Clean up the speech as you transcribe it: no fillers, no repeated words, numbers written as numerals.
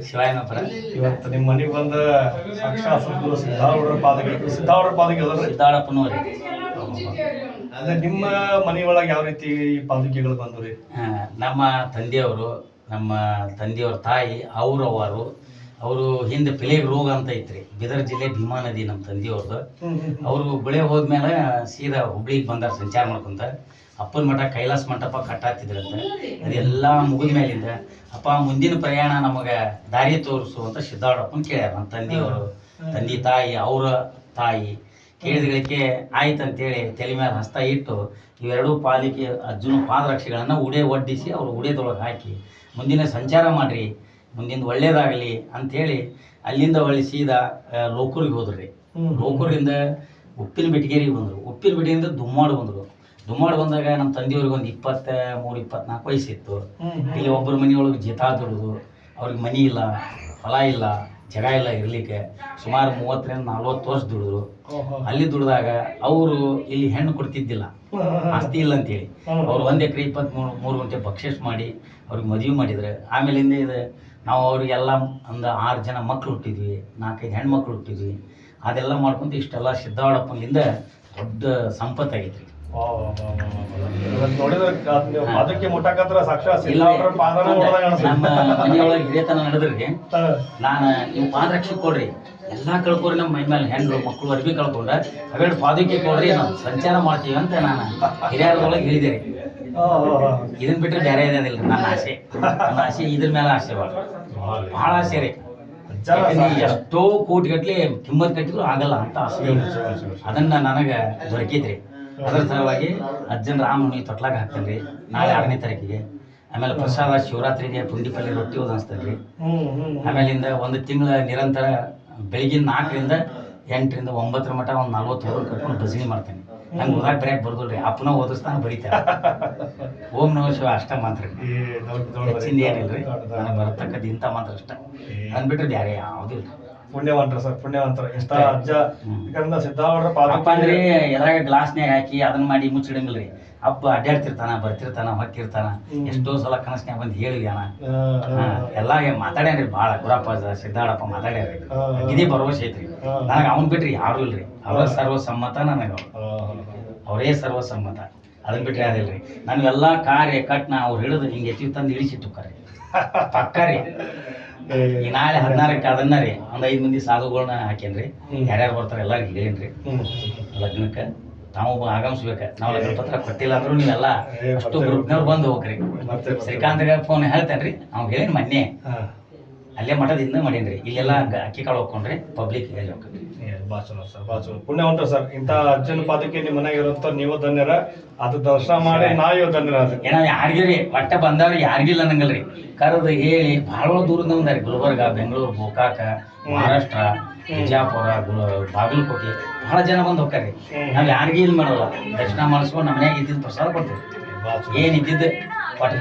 ಶಿವಾಯನಪುರ ಇವತ್ತು ನಿಮ್ಮ ಮನೆಗೆ ಬಂದ ಸಾಕ್ಷಾತ್ ಸದ್ಗುರು ಸಿದ್ಧಾರೂಢರ ಪಾದಕ್ಕೆ ಅಲ್ಲರಿ ಸಿದ್ದಾಳಪ್ಪನವ್ರಿ. ಅಂದ್ರೆ ನಿಮ್ಮ ಮನೆಯೊಳಗೆ ಯಾವ ರೀತಿ ಈ ಪಾದುಕೆಗಳು ಬಂದ್ರಿ? ನಮ್ಮ ತಂದೆಯವ್ರ ತಾಯಿ ಅವರು ಹಿಂದೆ ಪ್ಲೇಗ್ ರೋಗ ಅಂತ ಐತ್ರಿ. ಬೀದರ್ ಜಿಲ್ಲೆ ಭೀಮಾ ನದಿ ನಮ್ಮ ತಂದೆಯವ್ರದ್ದು. ಅವರು ಗುಳೆ ಹೋದ್ಮೇಲೆ ಸೀದಾ ಹುಬ್ಳಿಗೆ ಬಂದಾರ ಸಂಚಾರ ಮಾಡ್ಕೊಂತ. ಅಪ್ಪನ ಮಠ ಕೈಲಾಸ ಮಂಟಪ ಕಟ್ಟಾತಿದ್ರಂತೆ. ಅದೆಲ್ಲ ಮುಗಿದ ಮೇಲಿಂದ ಅಪ್ಪ ಮುಂದಿನ ಪ್ರಯಾಣ ನಮಗೆ ದಾರಿ ತೋರಿಸು ಅಂತ ಸಿದ್ದಾಳಪ್ಪನ ಕೇಳ್ಯಾರ. ನಮ್ಮ ತಂದೆ ತಾಯಿ ಅವರ ತಾಯಿ ಕೇಳಿದಕ್ಕೆ ಆಯ್ತಂತೇಳಿ ತಲೆ ಮೇಲೆ ಹಸ್ತ ಇಟ್ಟು ಇವೆರಡೂ ಪಾಲಿಕೆ ಅರ್ಜುನ ಪಾದರಕ್ಷೆಗಳನ್ನು ಒಡ್ಡಿಸಿ ಅವ್ರು ಉಡೆದೊಳಗೆ ಹಾಕಿ ಮುಂದಿನ ಸಂಚಾರ ಮಾಡಿರಿ, ಮುಂದಿನ ಒಳ್ಳೇದಾಗಲಿ ಅಂಥೇಳಿ ಅಲ್ಲಿಂದ ಒಳ್ಳೆ ಸೀದಾ ಲೋಕೂರಿಗೆ ಹೋದ್ರಿ. ಲೋಕೂರಿಂದ ಉಪ್ಪಿನ ಬೆಟಗೇರಿಗೆ ಬಂದರು. ಉಪ್ಪಿನ ಬೆಟಗೇರಿಂದ ದುಮ್ಮಾಡು ಬಂದಾಗ ನಮ್ಮ ತಂದೆಯವ್ರಿಗೆ ಒಂದು 23-24 ವಯಸ್ಸಿತ್ತು. ಇಲ್ಲಿ ಒಬ್ಬರ ಮನೆಯೊಳಗೆ ಜೀತಾ ದುಡಿದು ಅವ್ರಿಗೆ ಮನೆ ಇಲ್ಲ, ಹೊಲ ಇಲ್ಲ, ಜಾಗ ಇಲ್ಲ ಇರಲಿಕ್ಕೆ. ಸುಮಾರು 30-40 ವರ್ಷ ದುಡಿದ್ರು. ಅಲ್ಲಿ ದುಡಿದಾಗ ಅವರು ಇಲ್ಲಿ ಹೆಣ್ಣು ಕೊಡ್ತಿದ್ದಿಲ್ಲ, ಆಸ್ತಿ ಇಲ್ಲ ಅಂತೇಳಿ ಅವ್ರು 1 ಎಕರೆ 23 ಗುಂಟೆ ಬಕ್ಷಿಸ್ ಮಾಡಿ ಅವ್ರಿಗೆ ಮದುವೆ ಮಾಡಿದ್ರು. ಆಮೇಲಿಂದ ನಾವು ಅವರಿಗೆಲ್ಲ ಒಂದು 6 ಜನ ಮಕ್ಕಳು ಹುಟ್ಟಿದ್ವಿ, 4-5 ಹೆಣ್ಮಕ್ಳು ಹುಟ್ಟಿದ್ವಿ. ಅದೆಲ್ಲ ಮಾಡ್ಕೊಂತ ಇಷ್ಟೆಲ್ಲ ಸಿದ್ದಾಳಪ್ಪನಿಂದ ದೊಡ್ಡ ಸಂಪತ್ತಾಗೈತ್ರಿ. ಅದಕ್ಕೆ ಮುಟ್ಟಕತ್ರ ಸಾಕ್ಷಾತ್ ನಮ್ಮ ಮನೆಯೊಳಗೆ ಹಿರಿಯತನ ನಡೆದ್ರಿ. ನಾನು ನೀವು ಪಾದರಕ್ಷೆ ಕೊಡ್ರಿ, ಎಲ್ಲಾ ಕಳ್ಕೊಡ್ರಿ, ನಮ್ಮ ಮೈ ಮೇಲೆ ಹೆಣ್ಣು ಮಕ್ಕಳು ಅರ್ಬಿ ಕಳ್ಕೊಂಡ ಅವೆರಡು ಪಾದಕ್ಕೆ ಕೊಡ್ರಿ, ನಾವು ಸಂಚಾರ ಮಾಡ್ತೀವಿ ಅಂತ ನಾನು ಹಿರಿಯರೊಳಗೆ ಹೇಳಿದೆ. ಇದನ್ ಬಿಟ್ಟರೆ ಬೇರೆ ಇದೇನಿಲ್ಲ. ನನ್ನ ಆಸೆ ಇದ್ರ ಮೇಲೆ ಆಸೆ ಭಾಳ ಆಸೆ ರೀ. ಎಷ್ಟೋ ಕೋಟಿ ಗಟ್ಲೆ ಕಿಮ್ಮತ್ ಕಟ್ಟಿದ್ರು ಆಗಲ್ಲ ಅಂತ ಆಸೆ. ಅದನ್ನ ನನಗೆ ದೊರಕೈತ್ರಿ. ಅದರ ಸಲುವಾಗಿ ಅಜ್ಜನ ರಾಮನವಮಿ ತೊಟ್ಲಾಗ ಹಾಕ್ತೇನೆ ರೀ ನಾಳೆ 6ನೇ ತಾರೀಕಿಗೆ. ಆಮೇಲೆ ಪ್ರಸಾದ ಶಿವರಾತ್ರಿಗೆ ಪುಂಡಿಪಲ್ಲಿ ರೊಟ್ಟಿ ಓದಿಸ್ತೇನೆ ರೀ. ಆಮೇಲಿಂದ 1 ತಿಂಗಳ ನಿರಂತರ ಬೆಳಗಿನ 4ರಿಂದ 8ರಿಂದ 9 ಮಟ್ಟ ಒಂದು 40 ಹುಡುಗರು ಕಟ್ಕೊಂಡು ಭಜನೆ ಮಾಡ್ತೇನೆ. ನಂಗೆ ಓದಾಕ್ ಬರೆಯಕ್ಕೆ ಬರ್ದಲ್ರಿ, ಅಪ್ಪನ ಓದಿಸ್ತಾನೆ ಬರೀತಾರೆ. ಓಂ ನಮಃ ಶಿವ ಅಷ್ಟ ಮಾತ್ರ, ಹೆಚ್ಚಿಂದ ಏನಿಲ್ರಿ. ನನಗೆ ಬರತಕ್ಕದ್ದು ಇಂಥ ಮಾತ್ರ ಅಷ್ಟ, ಅಂದ್ಬಿಟ್ರೆ ಬೇರೆ ಯಾವುದೂ ಇಲ್ಲ. ಪುಣ್ಯವಂತರ ಸರ್, ಪುಣ್ಯವಂತರ. ಎಷ್ಟ ಅಜ್ಜ ಸಿದ್ದಾರೂಢರ ಅಪ್ಪ ಅಂದ್ರೆ ಎದ್ರಾಗ ಗ್ಲಾಸ್ನ್ಯಾಗ ಹಾಕಿ ಅದನ್ನ ಮಾಡಿ ಮುಚ್ಚಿಡಂಗಿಲ್ರಿ. ಹಬ್ಬ ಅಡ್ಡಾಡ್ತಿರ್ತಾನ, ಬರ್ತಿರ್ತಾನ, ಹೊಕ್ಕಿರ್ತಾನ. ಎಷ್ಟೋ ಸಲ ಕನಸ್ನ್ಯಾಗ ಬಂದು ಹೇಳಿದ್ಯಾನ. ಎಲ್ಲ ಮಾತಾಡ್ಯಾನ್ರಿ ಭಾಳ. ಗುರಪ್ಪ ಸಿದ್ದಾಳಪ್ಪ ಮಾತಾಡ್ಯಾರ್ರಿ. ಇದೇ ಭರವಸೆ ಐತ್ರಿ ನನಗೆ. ಅವ್ನ್ ಬಿಟ್ರಿ ಯಾರು ಇಲ್ರಿ. ಅವರ ಸರ್ವಸಮ್ಮತ ನನಗೆ, ಅವರೇ ಸರ್ವಸಮ್ಮತ. ಅದನ್ನ ಬಿಟ್ರೆ ಅದಿಲ್ರಿ. ನನಗೆಲ್ಲ ಕಾರ್ಯ ಕಟ್ನ ಅವ್ರು ಹಿಡಿದು ಹಿಂಗೆ ಎತ್ತಿ ತಂದು ಇಳಿಸಿಟ್ಟು ಪಕ್ಕ ರೀ. ಈ ನಾಳೆ 16ಕ್ಕೆ ಅದನ್ನ ರೀ ಒಂದು 5 ಮಂದಿ ಸಾಧುಗಳನ್ನ ಹಾಕೇನ್ರಿ. ಯಾರ್ಯಾರು ಬರ್ತಾರೆ ಎಲ್ಲರಿಗೂ ಹೇಳೇನ್ರಿ. ಲಗ್ನಕ್ಕೆ ತಾವು ಆಗಮಿಸ್ಬೇಕ. ನಾವು ಲಗ್ನ ಪತ್ರ ಕೊಟ್ಟಿಲ್ಲ ಅಂದ್ರೂ ನೀವೆಲ್ಲ ಅಷ್ಟು ಗ್ರೂಪ್ನವ್ರು ಬಂದು ಹೋಗ್ರಿ. ಶ್ರೀಕಾಂತ್ಗೆ ಫೋನ್ ಹೇಳ್ತೇನ್ರಿ. ಅವ್ನು ಹೇಳೇನಿ ಮೊನ್ನೆ. ಅಲ್ಲೇ ಮಠದಿಂದ ಮಾಡೇನ್ರಿ. ಇಲ್ಲೆಲ್ಲ ಅಕ್ಕಿ ಕಾಳು ಹೋಗ್ಕೊಂಡ್ರಿ, ಪಬ್ಲಿಕ್ ಎಲ್ಲಿ ಹೋಗ್ರಿ. ಭಾಳ ಚಲೋ ಸರ್, ಭಾಳ ಚಲೋ. ಪುಣ್ಯವಂತ ಸರ್. ಇಂಥ ಅಜ್ಜನ ಪಾದಕ್ಕೆ ನಿಮ್ಮ ಮನೆಗೆ ಇರುವಂತ ನೀವು ಧನ್ಯರ. ಅದು ದರ್ಶನ ಮಾಡಿ ನಾವು ಧನ್ಯರ. ಏನೋ ಯಾರಿಗಿರಿ ಒಟ್ಟ ಬಂದವ್ರಿ ಯಾರಿಗಿಲ್ಲ ಅನ್ನಂಗಲ್ರಿ. ಕರೆದು ಹೇಳಿ ಭಾಳ ದೂರದ ಬಂದಾರಿ. ಗುಲ್ಬರ್ಗ, ಬೆಂಗಳೂರು, ಗೋಕಾಕ, ಮಹಾರಾಷ್ಟ್ರ, ಬಿಜಾಪುರ, ಬಾಗಲಕೋಟೆ ಭಾಳ ಜನ ಬಂದು ಹೋಗ್ತಾರ್ರಿ. ನಾವು ಯಾರಿಗೂ ಇಲ್ಲಿ ಮಾಡೋಲ್ಲ. ದರ್ಶನ ಮಾಡಿಸ್ಕೊಂಡು ನಮ್ಮ ಮನ್ಯಾಗ ಇದ್ದಿದ್ದು ಪ್ರಸಾದ ಕೊಡ್ತೀವಿ. ಏನಿದ್ದಿದ್ದು ಒಟ್ಟು.